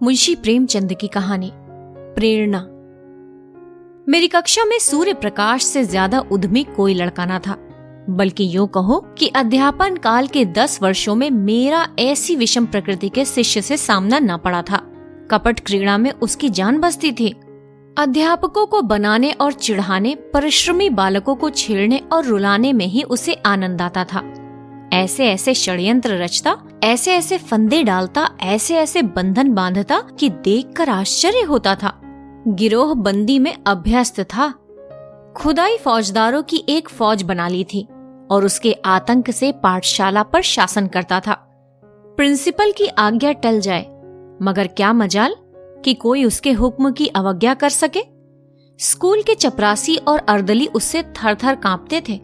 मुंशी प्रेमचंद की कहानी प्रेरणा। मेरी कक्षा में सूर्य प्रकाश से ज्यादा उद्यमी कोई लड़का ना था, बल्कि यूं कहो कि अध्यापन काल के 10 वर्षों में मेरा ऐसी विषम प्रकृति के शिष्य से सामना न पड़ा था। कपट क्रीड़ा में उसकी जान बसती थी। अध्यापकों को बनाने और चिढ़ाने, परिश्रमी बालकों को छेड़ने और रुलाने में ही उसे आनंद आता था। ऐसे ऐसे षड्यंत्र रचता, ऐसे ऐसे फंदे डालता, ऐसे ऐसे बंधन बांधता कि देखकर आश्चर्य होता था। गिरोह बंदी में अभ्यस्त था। खुदाई फौजदारों की एक फौज बना ली थी और उसके आतंक से पाठशाला पर शासन करता था। प्रिंसिपल की आज्ञा टल जाए, मगर क्या मजाल कि कोई उसके हुक्म की अवज्ञा कर सके। स्कूल के चपरासी और अर्दली उससे थर थर कांपते थे।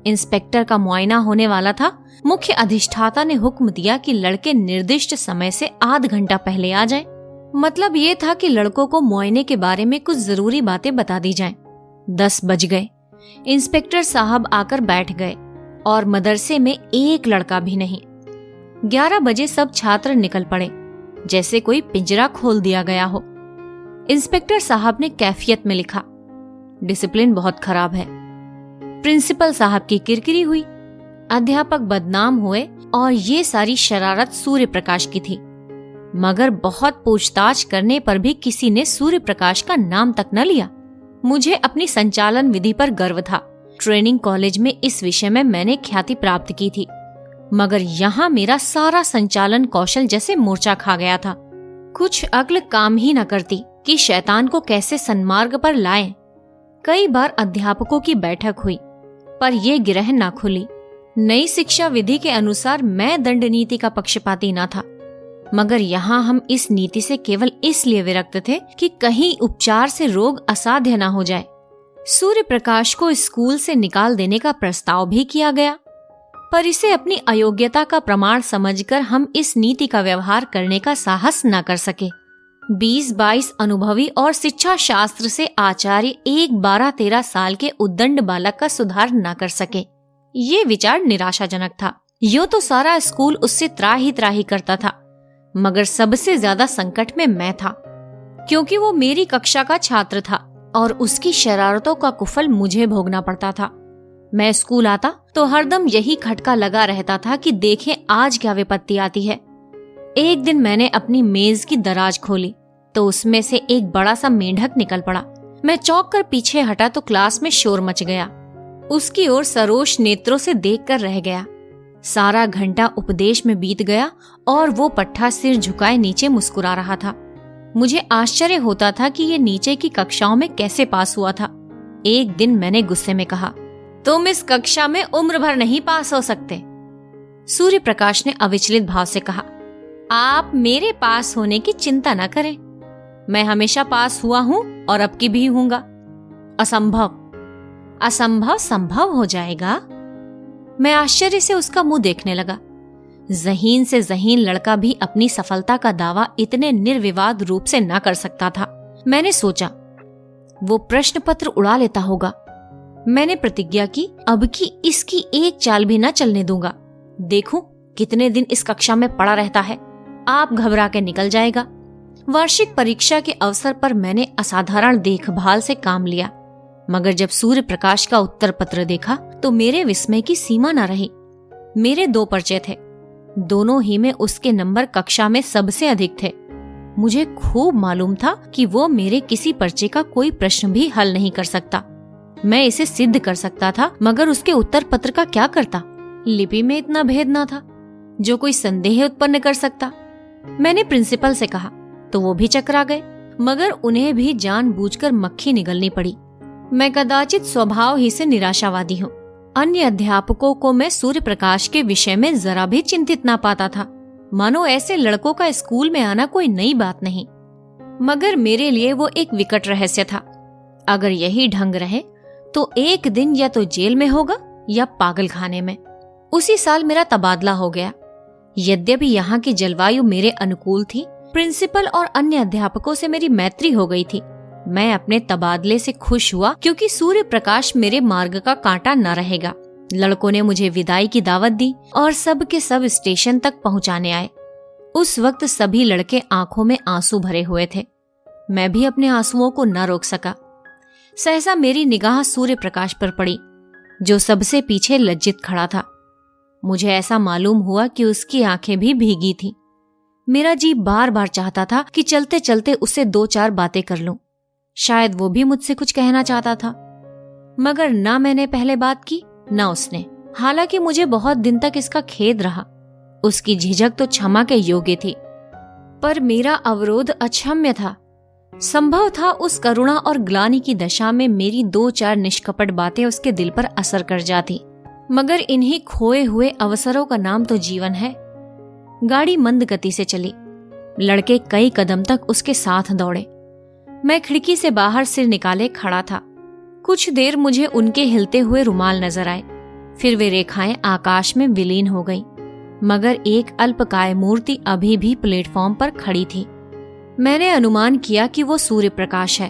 इंस्पेक्टर का मुआयना होने वाला था। मुख्य अधिष्ठाता ने हुक्म दिया कि लड़के निर्दिष्ट समय से आध घंटा पहले आ जाएं। मतलब ये था कि लड़कों को मुआयने के बारे में कुछ जरूरी बातें बता दी जाएं। 10 बज गए। इंस्पेक्टर साहब आकर बैठ गए और मदरसे में एक लड़का भी नहीं। 11 बजे सब छात्र निकल पड़े, जैसे कोई पिंजरा खोल दिया गया हो। इंस्पेक्टर साहब ने कैफियत में लिखा, डिसिप्लिन बहुत खराब है। प्रिंसिपल साहब की किरकिरी हुई। अध्यापक बदनाम हुए और ये सारी शरारत सूर्य प्रकाश की थी। मगर बहुत पूछताछ करने पर भी किसी ने सूर्य प्रकाश का नाम तक न लिया। मुझे अपनी संचालन विधि पर गर्व था। ट्रेनिंग कॉलेज में इस विषय में मैंने ख्याति प्राप्त की थी, मगर यहाँ मेरा सारा संचालन कौशल जैसे मूर्छा खा गया था। कुछ अक्ल काम ही न करती कि शैतान को कैसे सन्मार्ग पर लाएं। कई बार अध्यापकों की बैठक हुई, पर यह गिरह न खुली। नई शिक्षा विधि के अनुसार मैं दंड नीति का पक्षपाती न था, मगर यहाँ हम इस नीति से केवल इसलिए विरक्त थे कि कहीं उपचार से रोग असाध्य न हो जाए। सूर्य प्रकाश को स्कूल से निकाल देने का प्रस्ताव भी किया गया, पर इसे अपनी अयोग्यता का प्रमाण समझकर हम इस नीति का व्यवहार करने का साहस न कर सके। 20-22 अनुभवी और शिक्षा शास्त्र से आचार्य एक 12-13 साल के उद्दंड बालक का सुधार न कर सके। ये विचार निराशाजनक था। यो तो सारा स्कूल उससे त्राही करता था, मगर सबसे ज्यादा संकट में मैं था, क्योंकि वो मेरी कक्षा का छात्र था और उसकी शरारतों का कुफल मुझे भोगना पड़ता था। मैं स्कूल आता तो हरदम यही खटका लगा रहता था कि देखें आज क्या विपत्ति आती है। एक दिन मैंने अपनी मेज की दराज खोली तो उसमें से एक बड़ा सा मेंढक निकल पड़ा। मैं चौंक कर पीछे हटा तो क्लास में शोर मच गया। उसकी ओर सरोष नेत्रों से देखकर रह गया। सारा घंटा उपदेश में बीत गया और वो पट्ठा सिर झुकाए नीचे मुस्कुरा रहा था। मुझे आश्चर्य होता था कि ये नीचे की कक्षाओं में कैसे पास हुआ था। एक दिन मैंने गुस्से में कहा, तुम इस कक्षा में उम्र भर नहीं पास हो सकते। सूर्य प्रकाश ने अविचलित भाव से कहा, आप मेरे पास होने की चिंता न करें, मैं हमेशा पास हुआ हूँ और अब की भी हूँगा। असंभव संभव हो जाएगा। मैं आश्चर्य से उसका मुंह देखने लगा। ज़हीन से ज़हीन लड़का भी अपनी सफलता का दावा इतने निर्विवाद रूप से न कर सकता था। मैंने सोचा वो प्रश्न पत्र उड़ा लेता होगा। मैंने प्रतिज्ञा की, अब की इसकी एक चाल भी न चलने दूंगा। देखूं कितने दिन इस कक्षा में पड़ा रहता है, आप घबरा के निकल जाएगा। वार्षिक परीक्षा के अवसर पर मैंने असाधारण देखभाल से काम लिया, मगर जब सूर्य प्रकाश का उत्तर पत्र देखा तो मेरे विस्मय की सीमा न रही। मेरे 2 पर्चे थे, दोनों ही में उसके नंबर कक्षा में सबसे अधिक थे। मुझे खूब मालूम था कि वो मेरे किसी पर्चे का कोई प्रश्न भी हल नहीं कर सकता। मैं इसे सिद्ध कर सकता था, मगर उसके उत्तर पत्र का क्या करता। लिपि में इतना भेद न था जो कोई संदेह उत्पन्न कर सकता। मैंने प्रिंसिपल से कहा तो वो भी चकरा गए, मगर उन्हें भी जानबूझकर मक्खी निगलनी पड़ी। मैं कदाचित स्वभाव ही से निराशावादी हूँ। अन्य अध्यापकों को मैं सूर्य प्रकाश के विषय में जरा भी चिंतित ना पाता था, मानो ऐसे लड़कों का स्कूल में आना कोई नई बात नहीं। मगर मेरे लिए वो एक विकट रहस्य था। अगर यही ढंग रहे तो एक दिन या तो जेल में होगा या पागल खाने में। उसी साल मेरा तबादला हो गया। यद्यपि यहाँ की जलवायु मेरे अनुकूल थी, प्रिंसिपल और अन्य अध्यापकों से मेरी मैत्री हो गई थी। मैं अपने तबादले से खुश हुआ, क्योंकि सूर्य प्रकाश मेरे मार्ग का कांटा न रहेगा। लड़कों ने मुझे विदाई की दावत दी और सब के सब स्टेशन तक पहुंचाने आए। उस वक्त सभी लड़के आंखों में आंसू भरे हुए थे। मैं भी अपने आंसुओं को न रोक सका। सहसा मेरी निगाह सूर्य प्रकाश पर पड़ी, जो सबसे पीछे लज्जित खड़ा था। मुझे ऐसा मालूम हुआ कि उसकी आंखें भी भीगी थीं। मेरा जी बार बार चाहता था कि चलते चलते उससे 2-4 बातें कर लूं। शायद वो भी मुझसे कुछ कहना चाहता था, मगर ना मैंने पहले बात की ना उसने। हालांकि मुझे बहुत दिन तक इसका खेद रहा। उसकी झिझक तो क्षमा के योग्य थी, पर मेरा अवरोध अक्षम्य था। संभव था उस करुणा और ग्लानि की दशा में मेरी 2-4 निष्कपट बातें उसके दिल पर असर कर जाती, मगर इन्हीं खोए हुए अवसरों का नाम तो जीवन है। गाड़ी मंद गति से चली। लड़के कई कदम तक उसके साथ दौड़े। मैं खिड़की से बाहर सिर निकाले खड़ा था। कुछ देर मुझे उनके हिलते हुए रुमाल नजर आए, फिर वे रेखाएं आकाश में विलीन हो गईं, मगर एक अल्पकाय मूर्ति अभी भी प्लेटफॉर्म पर खड़ी थी। मैंने अनुमान किया कि वो सूर्य प्रकाश है।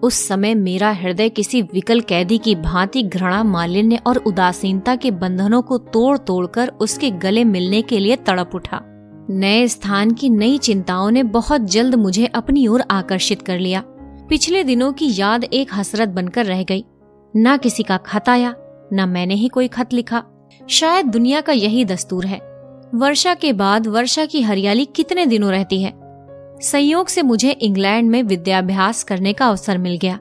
उस समय मेरा हृदय किसी विकल कैदी की भांति घृणा, मालिन्य और उदासीनता के बंधनों को तोड़ तोड़कर उसके गले मिलने के लिए तड़प उठा। नए स्थान की नई चिंताओं ने बहुत जल्द मुझे अपनी ओर आकर्षित कर लिया। पिछले दिनों की याद एक हसरत बनकर रह गई। ना किसी का खत आया, ना मैंने ही कोई खत लिखा। शायद दुनिया का यही दस्तूर है। वर्षा के बाद वर्षा की हरियाली कितने दिनों रहती है। संयोग से मुझे इंग्लैंड में विद्याभ्यास करने का अवसर मिल गया।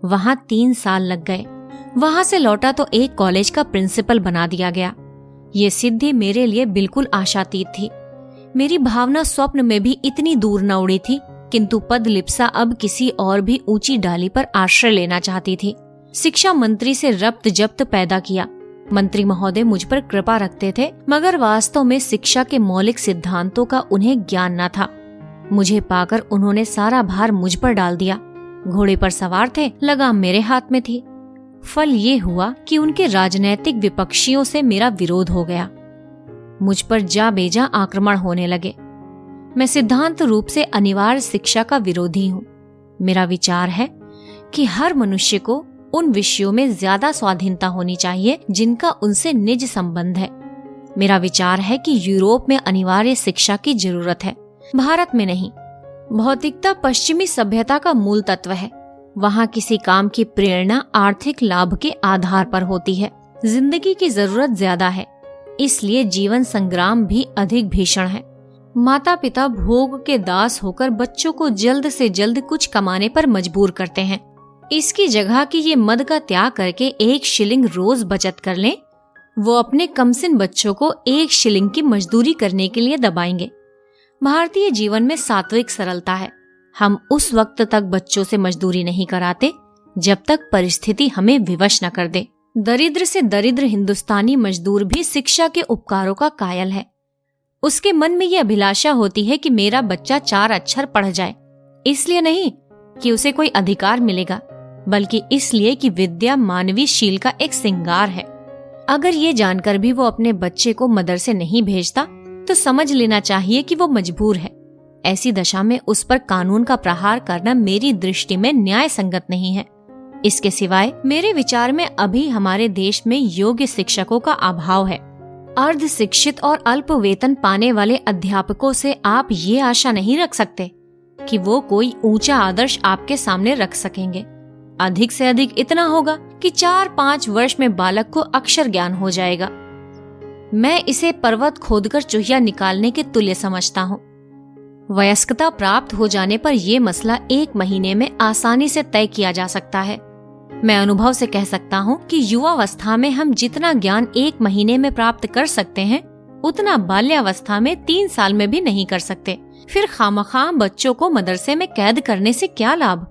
वहाँ 3 साल लग गए। वहाँ से लौटा तो एक कॉलेज का प्रिंसिपल बना दिया गया। ये सिद्धि मेरे लिए बिल्कुल आशातीत थी। मेरी भावना स्वप्न में भी इतनी दूर न उड़ी थी, किंतु पदलिप्सा अब किसी और भी ऊंची डाली पर आश्रय लेना चाहती थी। शिक्षा मंत्री से रब्त जब्त पैदा किया। मंत्री महोदय मुझ पर कृपा रखते थे, मगर वास्तव में शिक्षा के मौलिक सिद्धांतों का उन्हें ज्ञान न था। मुझे पाकर उन्होंने सारा भार मुझ पर डाल दिया। घोड़े पर सवार थे, लगाम मेरे हाथ में थी। फल ये हुआ कि उनके राजनैतिक विपक्षियों से मेरा विरोध हो गया। मुझ पर जा बेजा आक्रमण होने लगे। मैं सिद्धांत रूप से अनिवार्य शिक्षा का विरोधी हूँ। मेरा विचार है कि हर मनुष्य को उन विषयों में ज्यादा स्वाधीनता होनी चाहिए जिनका उनसे निज संबंध है। मेरा विचार है कि यूरोप में अनिवार्य शिक्षा की जरूरत है, भारत में नहीं। भौतिकता पश्चिमी सभ्यता का मूल तत्व है। वहाँ किसी काम की प्रेरणा आर्थिक लाभ के आधार पर होती है। जिंदगी की जरूरत ज्यादा है, इसलिए जीवन संग्राम भी अधिक भीषण है। माता पिता भोग के दास होकर बच्चों को जल्द से जल्द कुछ कमाने पर मजबूर करते हैं। इसकी जगह कि ये मद का त्याग करके 1 शिलिंग रोज बचत कर लें, वो अपने कमसिन बच्चों को 1 शिलिंग की मजदूरी करने के लिए दबाएंगे। भारतीय जीवन में सात्विक सरलता है। हम उस वक्त तक बच्चों से मजदूरी नहीं कराते जब तक परिस्थिति हमें विवश न कर दे। दरिद्र से दरिद्र हिंदुस्तानी मजदूर भी शिक्षा के उपकारों का कायल है। उसके मन में यह अभिलाषा होती है कि मेरा बच्चा 4 अक्षर पढ़ जाए। इसलिए नहीं कि उसे कोई अधिकार मिलेगा, बल्कि इसलिए कि विद्या मानवीय शील का एक श्रृंगार है। अगर ये जानकर भी वो अपने बच्चे को मदरसे नहीं भेजता तो समझ लेना चाहिए कि वो मजबूर है। ऐसी दशा में उस पर कानून का प्रहार करना मेरी दृष्टि में न्याय संगत नहीं है। इसके सिवाय मेरे विचार में अभी हमारे देश में योग्य शिक्षकों का अभाव है। अर्ध शिक्षित और अल्प वेतन पाने वाले अध्यापकों से आप ये आशा नहीं रख सकते कि वो कोई ऊंचा आदर्श आपके सामने रख सकेंगे। अधिक से अधिक इतना होगा कि 4-5 वर्ष में बालक को अक्षर ज्ञान हो जाएगा। मैं इसे पर्वत खोदकर चूहिया निकालने के तुल्य समझता हूँ। वयस्कता प्राप्त हो जाने पर यह मसला 1 महीने में आसानी से तय किया जा सकता है। मैं अनुभव से कह सकता हूँ कि युवावस्था में हम जितना ज्ञान 1 महीने में प्राप्त कर सकते हैं, उतना बाल्यावस्था में 3 साल में भी नहीं कर सकते। फिर खामखा बच्चों को मदरसे में कैद करने से क्या लाभ?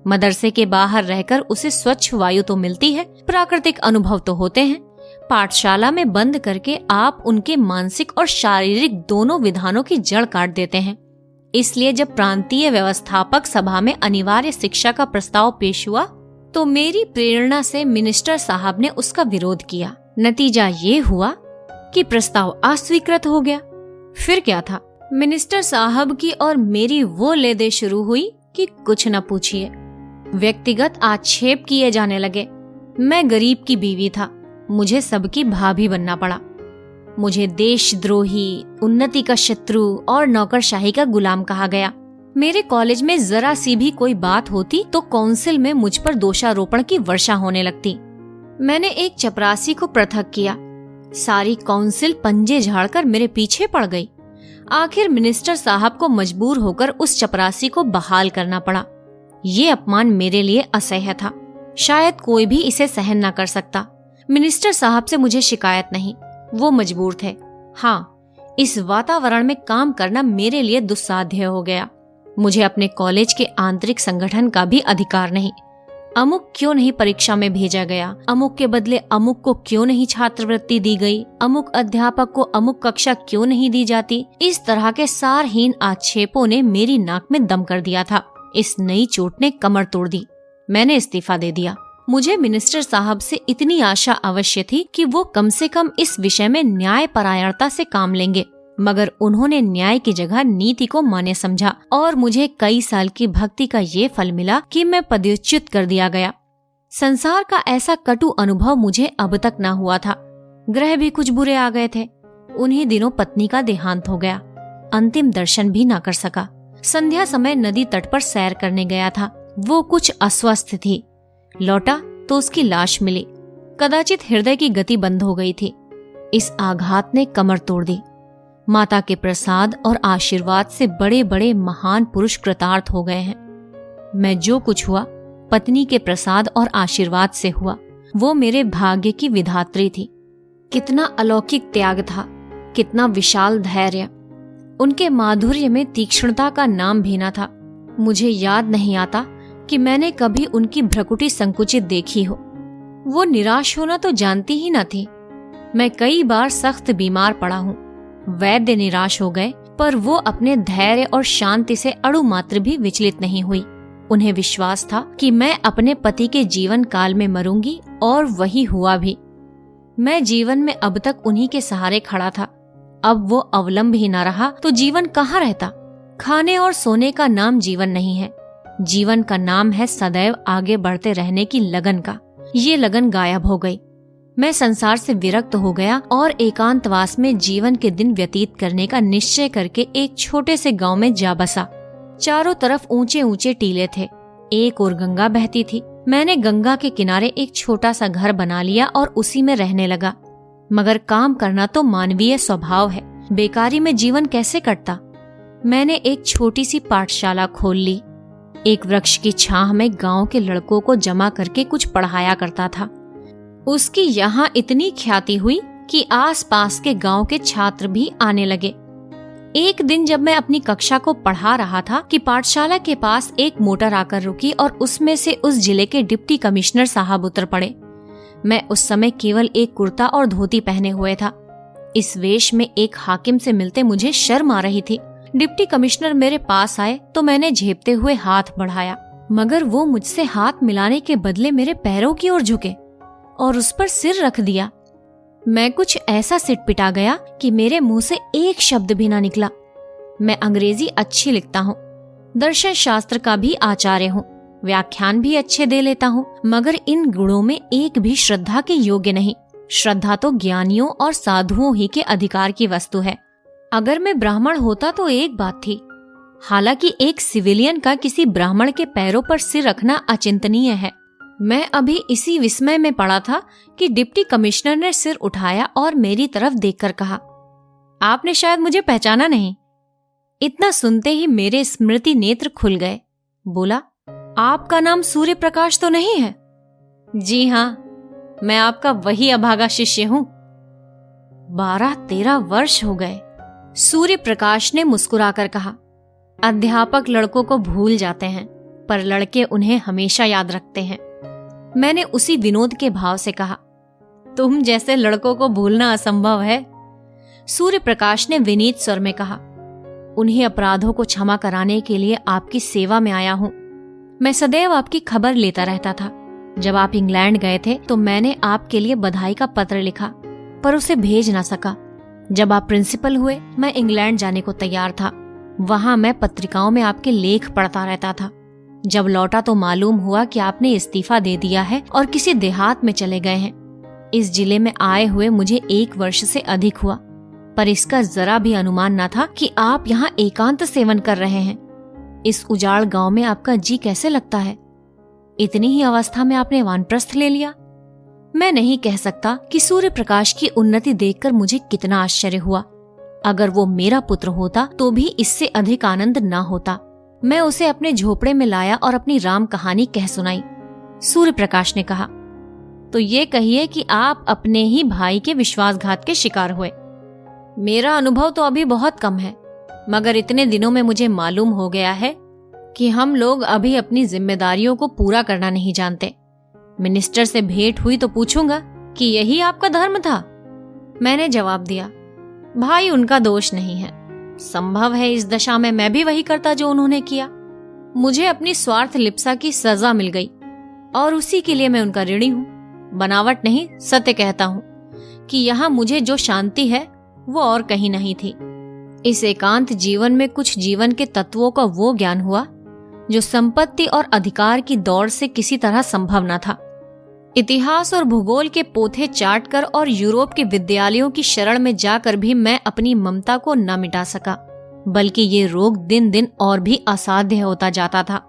मदरसे के बाहर रहकर उसे स्वच्छ वायु तो मिलती है, प्राकृतिक अनुभव तो होते हैं। पाठशाला में बंद करके आप उनके मानसिक और शारीरिक दोनों विधानों की जड़ काट देते हैं। इसलिए जब प्रांतीय व्यवस्थापक सभा में अनिवार्य शिक्षा का प्रस्ताव पेश हुआ तो मेरी प्रेरणा से मिनिस्टर साहब ने उसका विरोध किया। नतीजा ये हुआ कि प्रस्ताव अस्वीकृत हो गया। फिर क्या था, मिनिस्टर साहब की और मेरी वो लेदे शुरू हुई कि कुछ न पूछिए। व्यक्तिगत आक्षेप किए जाने लगे। मैं गरीब की बीवी था, मुझे सबकी भाभी बनना पड़ा। मुझे देशद्रोही, उन्नति का शत्रु और नौकरशाही का गुलाम कहा गया। मेरे कॉलेज में जरा सी भी कोई बात होती तो काउंसिल में मुझ पर दोषारोपण की वर्षा होने लगती। मैंने एक चपरासी को पृथक किया। सारी काउंसिल पंजे झाड़कर मेरे पीछे पड़ गई। आखिर मिनिस्टर साहब को मजबूर होकर उस चपरासी को बहाल करना पड़ा। ये अपमान मेरे लिए असह्य था। शायद कोई भी इसे सहन न कर सकता। मिनिस्टर साहब से मुझे शिकायत नहीं, वो मजबूर थे। हाँ, इस वातावरण में काम करना मेरे लिए दुस्साध्य हो गया। मुझे अपने कॉलेज के आंतरिक संगठन का भी अधिकार नहीं। अमुक क्यों नहीं परीक्षा में भेजा गया, अमुक के बदले अमुक को क्यों नहीं छात्रवृत्ति दी गई, अमुक अध्यापक को अमुक कक्षा क्यों नहीं दी जाती, इस तरह के सारहीन आक्षेपों ने मेरी नाक में दम कर दिया था। इस नई चोट ने कमर तोड़ दी। मैंने इस्तीफा दे दिया। मुझे मिनिस्टर साहब से इतनी आशा अवश्य थी कि वो कम से कम इस विषय में न्यायपरायणता से काम लेंगे, मगर उन्होंने न्याय की जगह नीति को मान्य समझा और मुझे कई साल की भक्ति का ये फल मिला कि मैं पदच्युत कर दिया गया। संसार का ऐसा कटु अनुभव मुझे अब तक न हुआ था। ग्रह भी कुछ बुरे आ गए थे। उन्हीं दिनों पत्नी का देहांत हो गया। अंतिम दर्शन भी न कर सका। संध्या समय नदी तट पर सैर करने गया था। वो कुछ अस्वस्थ थी। लौटा तो उसकी लाश मिली। कदाचित हृदय की गति बंद हो गई थी। इस आघात ने कमर तोड़ दी। माता के प्रसाद और आशीर्वाद से बड़े बड़े महान पुरुष कृतार्थ हो गए हैं। मैं जो कुछ हुआ पत्नी के प्रसाद और आशीर्वाद से हुआ। वो मेरे भाग्य की विधात्री थी। कितना अलौकिक त्याग था, कितना विशाल धैर्य। उनके माधुर्य में तीक्ष्णता का नाम भी न था। मुझे याद नहीं आता कि मैंने कभी उनकी भ्रुकुटी संकुचित देखी हो। वो निराश होना तो जानती ही न थी। मैं कई बार सख्त बीमार पड़ा हूँ। वैद्य निराश हो गए, पर वो अपने धैर्य और शांति से अणु मात्र भी विचलित नहीं हुई। उन्हें विश्वास था कि मैं अपने पति के जीवन काल में मरूंगी, और वही हुआ भी। मैं जीवन में अब तक उन्हीं के सहारे खड़ा था। अब वो अवलंब ही न रहा तो जीवन कहाँ रहता। खाने और सोने का नाम जीवन नहीं है। जीवन का नाम है सदैव आगे बढ़ते रहने की लगन का। ये लगन गायब हो गई। मैं संसार से विरक्त हो गया और एकांतवास में जीवन के दिन व्यतीत करने का निश्चय करके एक छोटे से गांव में जा बसा। चारों तरफ ऊंचे ऊंचे टीले थे। एक और गंगा बहती थी। मैंने गंगा के किनारे एक छोटा सा घर बना लिया और उसी में रहने लगा। मगर काम करना तो मानवीय स्वभाव है। बेकारी में जीवन कैसे कटता। मैंने एक छोटी सी पाठशाला खोल ली। एक वृक्ष की छाह में गांव के लड़कों को जमा करके कुछ पढ़ाया करता था। उसकी यहाँ इतनी ख्याति हुई कि आसपास के गांव के छात्र भी आने लगे। एक दिन जब मैं अपनी कक्षा को पढ़ा रहा था कि पाठशाला के पास एक मोटर आकर रुकी और उसमें से उस जिले के डिप्टी कमिश्नर साहब उतर पड़े। मैं उस समय केवल एक कुर्ता और धोती पहने हुए था। इस वेश में एक हाकिम से मिलते मुझे शर्म आ रही थी। डिप्टी कमिश्नर मेरे पास आए तो मैंने झेपते हुए हाथ बढ़ाया, मगर वो मुझसे हाथ मिलाने के बदले मेरे पैरों की ओर झुके और उस पर सिर रख दिया। मैं कुछ ऐसा सिटपिटा गया कि मेरे मुंह से एक शब्द भी ना निकला। मैं अंग्रेजी अच्छी लिखता हूँ, दर्शन शास्त्र का भी आचार्य हूँ, व्याख्यान भी अच्छे दे लेता हूँ, मगर इन गुणों में एक भी श्रद्धा के योग्य नहीं। श्रद्धा तो ज्ञानियों और साधुओं ही के अधिकार की वस्तु है। अगर मैं ब्राह्मण होता तो एक बात थी। हालांकि एक सिविलियन का किसी ब्राह्मण के पैरों पर सिर रखना अचिंतनीय है। मैं अभी इसी विस्मय में पड़ा था कि डिप्टी कमिश्नर ने सिर उठाया और मेरी तरफ देखकर कहा, आपने शायद मुझे पहचाना नहीं। इतना सुनते ही मेरे स्मृति नेत्र खुल गए। बोला, आपका नाम सूर्य प्रकाश तो नहीं है? जी हाँ, मैं आपका वही अभागा शिष्य हूँ। 12-13 वर्ष हो गए। सूर्य प्रकाश ने मुस्कुराकर कहा, अध्यापक लड़कों को भूल जाते हैं, पर लड़के उन्हें हमेशा याद रखते हैं। मैंने उसी विनोद के भाव से कहा, तुम जैसे लड़कों को भूलना असंभव है। सूर्य प्रकाश ने विनीत स्वर में कहा, उन्हीं अपराधों को क्षमा कराने के लिए आपकी सेवा में आया हूँ। मैं सदैव आपकी खबर लेता रहता था। जब आप इंग्लैंड गए थे तो मैंने आपके लिए बधाई का पत्र लिखा, पर उसे भेज ना सका। जब आप प्रिंसिपल हुए मैं इंग्लैंड जाने को तैयार था। वहां मैं पत्रिकाओं में आपके लेख पढ़ता रहता था। जब लौटा तो मालूम हुआ कि आपने इस्तीफा दे दिया है और किसी देहात में चले गए हैं। इस जिले में आए हुए मुझे 1 वर्ष से अधिक हुआ। पर इसका जरा भी अनुमान न था कि आप यहाँ एकांत सेवन कर रहे हैं। इस उजाड़ गांव में आपका जी कैसे लगता है? इतनी ही अवस्था में आपने वानप्रस्थ ले लिया। मैं नहीं कह सकता कि सूर्य प्रकाश की उन्नति देखकर मुझे कितना आश्चर्य हुआ। अगर वो मेरा पुत्र होता तो भी इससे अधिक आनंद ना होता। मैं उसे अपने झोपड़े में लाया और अपनी राम कहानी कह सुनाई। सूर्य प्रकाश ने कहा, तो ये कहिए कि आप अपने ही भाई के विश्वासघात के शिकार हुए। मेरा अनुभव तो अभी बहुत कम है, मगर इतने दिनों में मुझे मालूम हो गया है कि हम लोग अभी अपनी जिम्मेदारियों को पूरा करना नहीं जानते। मिनिस्टर से भेंट हुई तो पूछूंगा कि यही आपका धर्म था? मैंने जवाब दिया, भाई उनका दोष नहीं है। संभव है इस दशा में मैं भी वही करता जो उन्होंने किया। मुझे अपनी स्वार्थ लिप्सा की सजा मिल गई और उसी के लिए मैं उनका ऋणी हूँ। बनावट नहीं, सत्य कहता हूँ कि यहाँ मुझे जो शांति है वो और कहीं नहीं थी। इस एकांत जीवन में कुछ जीवन के तत्वों का वो ज्ञान हुआ जो संपत्ति और अधिकार की दौड़ से किसी तरह संभव न था। इतिहास और भूगोल के पोथे चाटकर और यूरोप के विद्यालयों की शरण में जाकर भी मैं अपनी ममता को न मिटा सका, बल्कि ये रोग दिन दिन और भी असाध्य होता जाता था।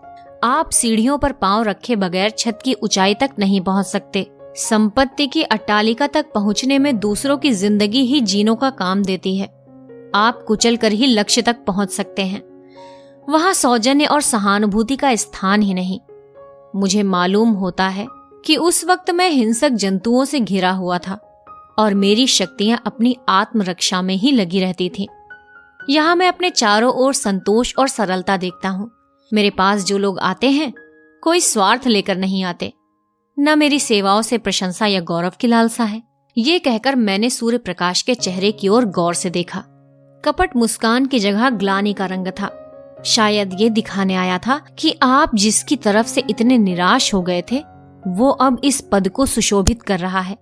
आप सीढ़ियों पर पांव रखे बगैर छत की ऊंचाई तक नहीं पहुंच सकते। संपत्ति की अट्टालिका तक पहुंचने में दूसरों की जिंदगी ही जीनों का काम देती है। आप कुचल कर ही लक्ष्य तक पहुंच सकते हैं। वहां सौजन्य और सहानुभूति का स्थान ही नहीं। मुझे मालूम होता है कि उस वक्त मैं हिंसक जंतुओं से घिरा हुआ था और मेरी शक्तियां अपनी आत्मरक्षा में ही लगी रहती थीं। यहाँ मैं अपने चारों ओर संतोष और सरलता देखता हूँ। मेरे पास जो लोग आते हैं कोई स्वार्थ लेकर नहीं आते, न मेरी सेवाओं से प्रशंसा या गौरव की लालसा है। ये कहकर मैंने सूर्य प्रकाश के चेहरे की ओर गौर से देखा। कपट मुस्कान की जगह ग्लानि का रंग था। शायद ये दिखाने आया था कि आप जिसकी तरफ से इतने निराश हो गए थे वो अब इस पद को सुशोभित कर रहा है।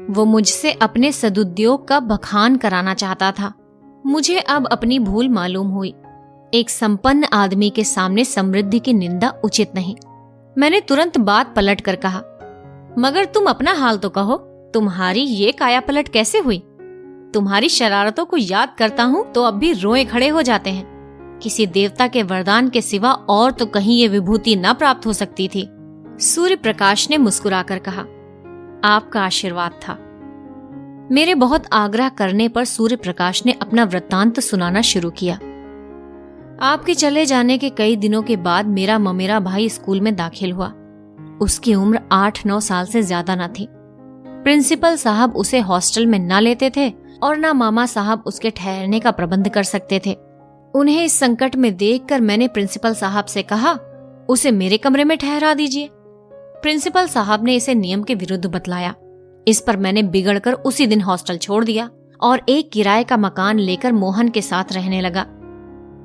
वो मुझसे अपने सदुद्योग का बखान कराना चाहता था। मुझे अब अपनी भूल मालूम हुई। एक संपन्न आदमी के सामने समृद्धि की निंदा उचित नहीं। मैंने तुरंत बात पलट कर कहा, मगर तुम अपना हाल तो कहो, तुम्हारी ये काया पलट कैसे हुई? तुम्हारी शरारतों को याद करता हूँ तो अब भी रोए खड़े हो जाते हैं। किसी देवता के वरदान के सिवा और तो कहीं ये विभूति न प्राप्त हो सकती थी। सूर्य प्रकाश ने मुस्कुराकर कहा, आपका आशीर्वाद था। मेरे बहुत आग्रह करने पर सूर्य प्रकाश ने अपना वृत्तांत सुनाना शुरू किया। आपके चले जाने के कई दिनों के बाद मेरा ममेरा भाई स्कूल में दाखिल हुआ। उसकी उम्र 8-9 साल से ज्यादा न थी। प्रिंसिपल साहब उसे हॉस्टल में न लेते थे और न मामा साहब उसके ठहरने का प्रबंध कर सकते थे। उन्हें इस संकट में देखकर मैंने प्रिंसिपल साहब से कहा, उसे मेरे कमरे में ठहरा दीजिए। प्रिंसिपल साहब ने इसे नियम के विरुद्ध बतलाया। इस पर मैंने बिगड़कर उसी दिन हॉस्टल छोड़ दिया और एक किराए का मकान लेकर मोहन के साथ रहने लगा।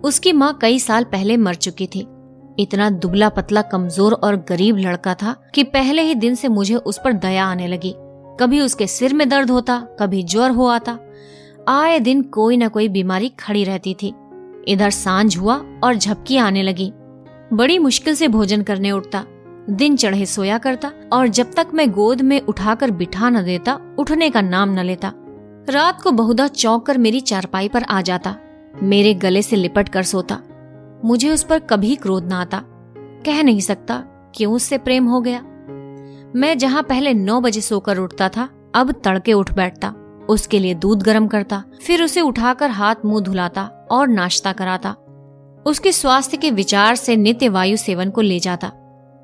उसकी माँ कई साल पहले मर चुकी थी। इतना दुबला पतला कमजोर और गरीब लड़का था कि पहले ही दिन से मुझे उस पर दया आने लगी। कभी उसके सिर में दर्द होता, कभी ज्वर हो आता। आए दिन कोई न कोई बीमारी खड़ी रहती थी। इधर सांझ हुआ और झपकी आने लगी। बड़ी मुश्किल से भोजन करने उठता, दिन चढ़े सोया करता और जब तक मैं गोद में उठाकर बिठा न देता उठने का नाम न लेता। रात को बहुधा चौंक कर मेरी चारपाई पर आ जाता, मेरे गले से लिपट कर सोता। मुझे उस पर कभी क्रोध न आता। कह नहीं सकता क्यों उससे प्रेम हो गया। मैं जहाँ पहले 9 बजे सोकर उठता था अब तड़के उठ बैठता, उसके लिए दूध गर्म करता, फिर उसे उठाकर हाथ मुंह धुलाता और नाश्ता कराता। उसके स्वास्थ्य के विचार से नित्य वायु सेवन को ले जाता।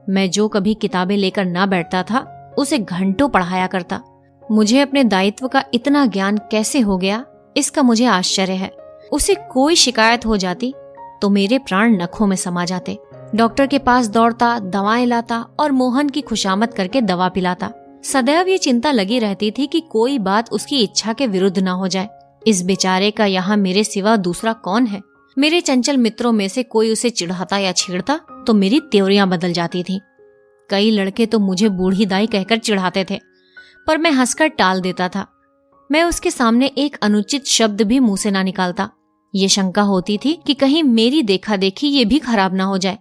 मैं जो कभी किताबें लेकर ना बैठता था उसे घंटों पढ़ाया करता। मुझे अपने दायित्व का इतना ज्ञान कैसे हो गया इसका मुझे आश्चर्य है। उसे कोई शिकायत हो जाती तो मेरे प्राण नखों में समा जाते। डॉक्टर के पास दौड़ता, दवाएं लाता और मोहन की खुशामद करके दवा पिलाता। सदैव ये चिंता लगी रहती थी कि कोई बात उसकी इच्छा के विरुद्ध न हो जाए। इस बेचारे का यहाँ मेरे सिवा दूसरा कौन है? मेरे चंचल मित्रों में से कोई उसे चिढ़ाता या छेड़ता तो मेरी त्योरियां बदल जाती थी। कई लड़के तो मुझे बूढ़ी दाई कहकर चिढ़ाते थे, पर मैं हंसकर टाल देता था। मैं उसके सामने एक अनुचित शब्द भी मुंह से ना निकालता। ये शंका होती थी कि कहीं मेरी देखा देखी ये भी खराब ना हो जाए।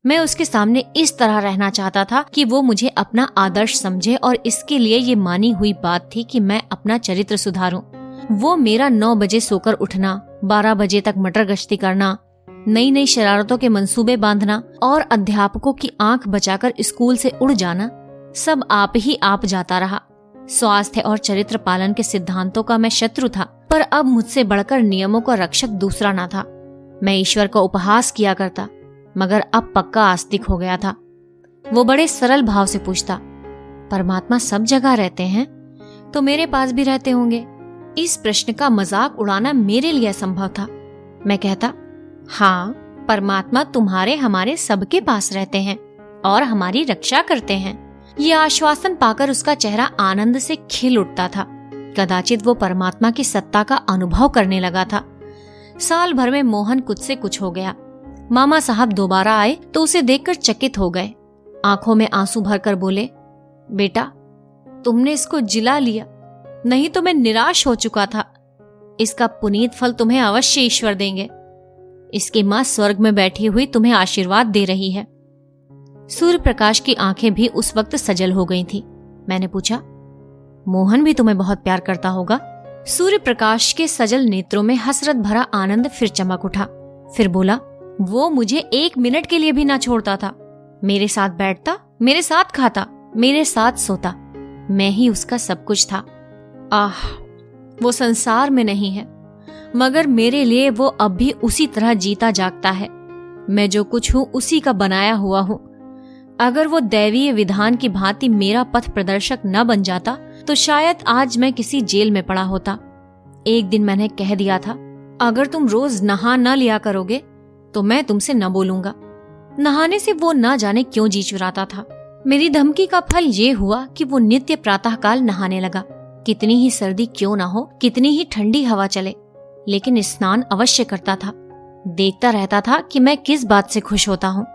मैं उसके सामने इस तरह रहना चाहता था कि वो मुझे अपना आदर्श समझे और इसके लिए ये मानी हुई बात थी कि मैं अपना चरित्र सुधारूं। वो मेरा 9 बजे सोकर उठना, 12 बजे तक मटर गश्ती करना, नई नई शरारतों के मंसूबे बांधना और अध्यापकों की आंख बचाकर स्कूल से उड़ जाना, सब आप ही आप जाता रहा। स्वास्थ्य और चरित्र पालन के सिद्धांतों का मैं शत्रु था, पर अब मुझसे बढ़कर नियमों का रक्षक दूसरा ना था। मैं ईश्वर का उपहास किया करता, मगर अब पक्का आस्तिक हो गया था। वो बड़े सरल भाव से पूछता, परमात्मा सब जगह रहते हैं तो मेरे पास भी रहते होंगे। इस प्रश्न का मजाक उड़ाना मेरे लिए असंभव था। मैं कहता, हाँ, परमात्मा तुम्हारे हमारे सबके पास रहते हैं और हमारी रक्षा करते हैं। ये आश्वासन पाकर उसका चेहरा आनंद से खिल उठता था। कदाचित वो परमात्मा की सत्ता का अनुभव करने लगा था। साल भर में मोहन कुछ से कुछ हो गया। मामा साहब दोबारा आए तो उसे देखकर चकित हो गए। आंखों में आंसू भरकर बोले, बेटा, तुमने इसको जिला लिया, नहीं तो मैं निराश हो चुका था। इसका पुनीत फल तुम्हें अवश्य ईश्वर देंगे। इसकी माँ स्वर्ग में बैठी हुई तुम्हें आशीर्वाद दे रही है। सूर्य प्रकाश की आंखें भी उस वक्त सजल हो गई थी। मैंने पूछा, मोहन भी तुम्हें बहुत प्यार करता होगा? सूर्य प्रकाश के सजल नेत्रों में हसरत भरा आनंद फिर चमक उठा। फिर बोला, वो मुझे 1 मिनट के लिए भी ना छोड़ता था। मेरे साथ बैठता, मेरे साथ खाता, मेरे साथ सोता। मैं ही उसका सब कुछ था। आह, वो संसार में नहीं है, मगर मेरे लिए वो अब भी उसी तरह जीता जागता है। मैं जो कुछ हूँ उसी का बनाया हुआ हूँ। अगर वो दैवीय विधान की भांति मेरा पथ प्रदर्शक न बन जाता तो शायद आज मैं किसी जेल में पड़ा होता। एक दिन मैंने कह दिया था, अगर तुम रोज नहा न लिया करोगे तो मैं तुमसे न बोलूंगा। नहाने से वो न जाने क्यों जी चुराता था। मेरी धमकी का फल ये हुआ कि वो नित्य प्रातःकाल नहाने लगा। कितनी ही सर्दी क्यों ना हो, कितनी ही ठंडी हवा चले, लेकिन स्नान अवश्य करता था। देखता रहता था कि मैं किस बात से खुश होता हूँ।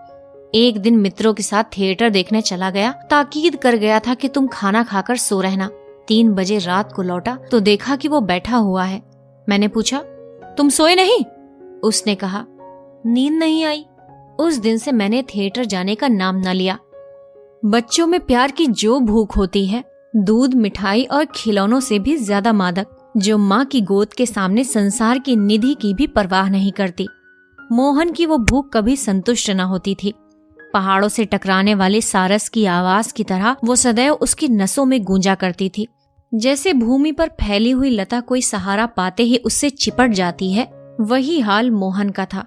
एक दिन मित्रों के साथ थिएटर देखने चला गया। ताकीद कर गया था कि तुम खाना खाकर सो रहना। 3 बजे रात को लौटा तो देखा कि वो बैठा हुआ है। मैंने पूछा, तुम सोए नहीं? उसने कहा, नींद नहीं आई। उस दिन से मैंने थिएटर जाने का नाम न लिया। बच्चों में प्यार की जो भूख होती है, दूध, मिठाई और खिलौनों से भी ज्यादा मादक, जो माँ की गोद के सामने संसार की निधि की भी परवाह नहीं करती। मोहन की वो भूख कभी संतुष्ट न होती थी। पहाड़ों से टकराने वाले सारस की आवाज की तरह वो सदैव उसकी नसों में गूंजा करती थी। जैसे भूमि पर फैली हुई लता कोई सहारा पाते ही उससे चिपट जाती है, वही हाल मोहन का था।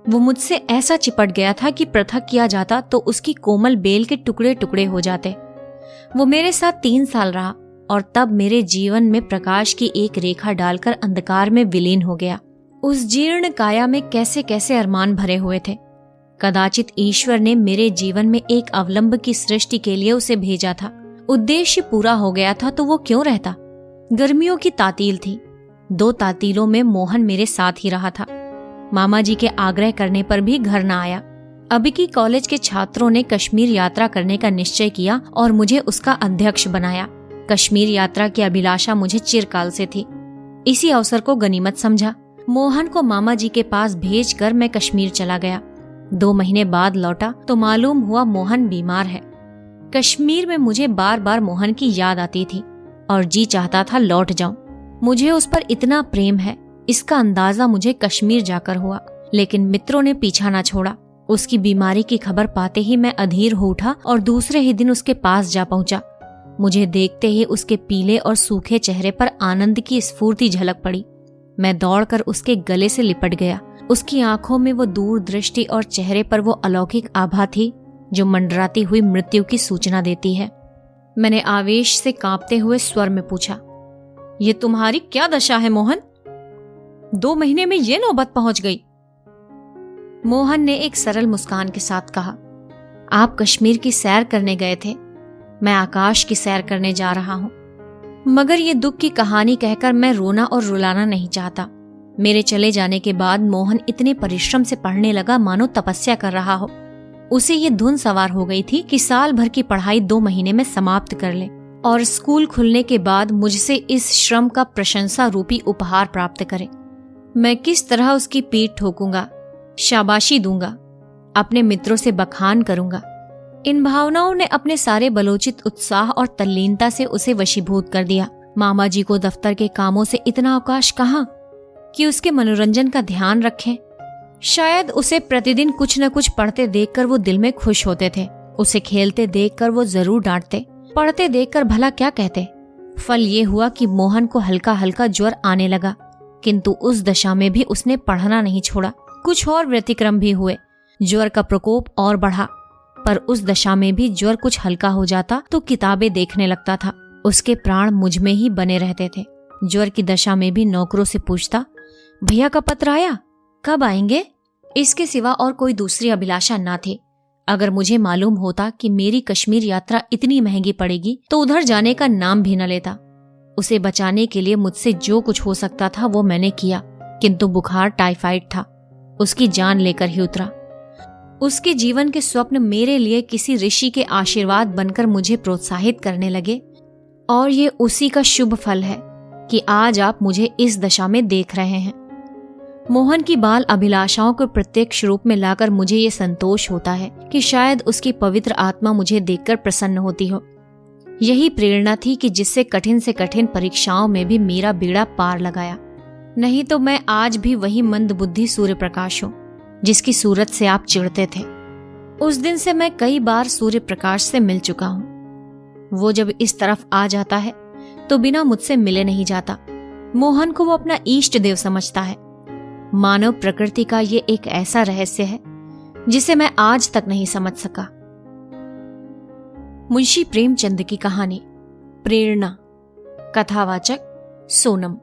वो मुझसे ऐसा चिपट गया था कि पृथक किया जाता तो उसकी कोमल बेल के टुकड़े टुकड़े हो जाते। वो मेरे साथ 3 साल रहा और तब मेरे जीवन में प्रकाश की एक रेखा डालकर अंधकार में विलीन हो गया। उस जीर्ण काया में कैसे कैसे अरमान भरे हुए थे। कदाचित ईश्वर ने मेरे जीवन में एक अवलंब की सृष्टि के लिए उसे भेजा था। उद्देश्य पूरा हो गया था तो वो क्यों रहता। गर्मियों की तातील थी। 2 तातीलों में मोहन मेरे साथ ही रहा था। मामा जी के आग्रह करने पर भी घर न आया। अभी की कॉलेज के छात्रों ने कश्मीर यात्रा करने का निश्चय किया और मुझे उसका अध्यक्ष बनाया। कश्मीर यात्रा की अभिलाषा मुझे चिरकाल से थी। इसी अवसर को गनीमत समझा। मोहन को मामा जी के पास भेजकर मैं कश्मीर चला गया। 2 महीने बाद लौटा तो मालूम हुआ मोहन बीमार है। कश्मीर में मुझे बार बार मोहन की याद आती थी और जी चाहता था लौट जाऊं। मुझे उस पर इतना प्रेम है, इसका अंदाजा मुझे कश्मीर जाकर हुआ। लेकिन मित्रों ने पीछा न छोड़ा। उसकी बीमारी की खबर पाते ही मैं अधीर हो उठा और दूसरे ही दिन उसके पास जा पहुंचा। मुझे देखते ही उसके पीले और सूखे चेहरे पर आनंद की स्फूर्ति झलक पड़ी। मैं दौड़कर उसके गले से लिपट गया। उसकी आंखों में वो दूरदृष्टि और चेहरे पर वो अलौकिक आभा थी जो मंडराती हुई मृत्यु की सूचना देती है। मैंने आवेश से कांपते हुए स्वर में पूछा, ये तुम्हारी क्या दशा है मोहन? 2 महीने में ये नौबत पहुंच गई। मोहन ने एक सरल मुस्कान के साथ कहा, आप कश्मीर की सैर करने गए थे, मैं आकाश की सैर करने जा रहा हूं। मगर ये दुख की कहानी कहकर मैं रोना और रुलाना नहीं चाहता। मेरे चले जाने के बाद मोहन इतने परिश्रम से पढ़ने लगा मानो तपस्या कर रहा हो। उसे ये धुन सवार हो गई थी कि साल भर की पढ़ाई 2 महीने में समाप्त कर ले और स्कूल खुलने के बाद मुझसे इस श्रम का प्रशंसा रूपी उपहार प्राप्त करे। मैं किस तरह उसकी पीठ ठोकूंगा, शाबाशी दूंगा, अपने मित्रों से बखान करूंगा। इन भावनाओं ने अपने सारे बलोचित उत्साह और तल्लीनता से उसे वशीभूत कर दिया। मामा जी को दफ्तर के कामों से इतना अवकाश कहाँ कि उसके मनोरंजन का ध्यान रखें। शायद उसे प्रतिदिन कुछ न कुछ पढ़ते देखकर वो दिल में खुश होते थे। उसे खेलते देखकर वो जरूर डांटते, पढ़ते देखकर भला क्या कहते। फल ये हुआ कि मोहन को हल्का हल्का ज्वर आने लगा, किंतु उस दशा में भी उसने पढ़ना नहीं छोड़ा। कुछ और व्यतिक्रम भी हुए, ज्वर का प्रकोप और बढ़ा, पर उस दशा में भी ज्वर कुछ हल्का हो जाता तो किताबें देखने लगता था। उसके प्राण मुझ में ही बने रहते थे। ज्वर की दशा में भी नौकरों से पूछता, भैया का पत्र आया, कब आएंगे? इसके सिवा और कोई दूसरी अभिलाषा न थी। अगर मुझे मालूम होता कि मेरी कश्मीर यात्रा इतनी महंगी पड़ेगी तो उधर जाने का नाम भी न लेता। उसे बचाने के लिए मुझसे जो कुछ हो सकता था वो मैंने किया, किंतु बुखार टाइफाइड था, उसकी जान लेकर ही उतरा। उसके जीवन के स्वप्न मेरे लिए किसी ऋषि के आशीर्वाद बनकर मुझे प्रोत्साहित करने लगे, और ये उसी का शुभ फल है कि आज आप मुझे इस दशा में देख रहे हैं। मोहन की बाल अभिलाषाओं को प्रत्यक्ष रूप में लाकर मुझे ये संतोष होता है कि शायद उसकी पवित्र आत्मा मुझे देखकर प्रसन्न होती हो। यही प्रेरणा थी कि जिससे कठिन से कठिन परीक्षाओं में भी मेरा बेड़ा पार लगाया। नहीं तो मैं आज भी वही मंदबुद्धि सूर्य प्रकाश हूँ जिसकी सूरत से आप चिढ़ते थे। उस दिन से मैं कई बार सूर्य प्रकाश से मिल चुका हूँ। वो जब इस तरफ आ जाता है तो बिना मुझसे मिले नहीं जाता। मोहन को वो अपना इष्ट देव समझता है। मानव प्रकृति का ये एक ऐसा रहस्य है जिसे मैं आज तक नहीं समझ सका। मुंशी प्रेमचंद की कहानी प्रेरणा। कथावाचक सोनम।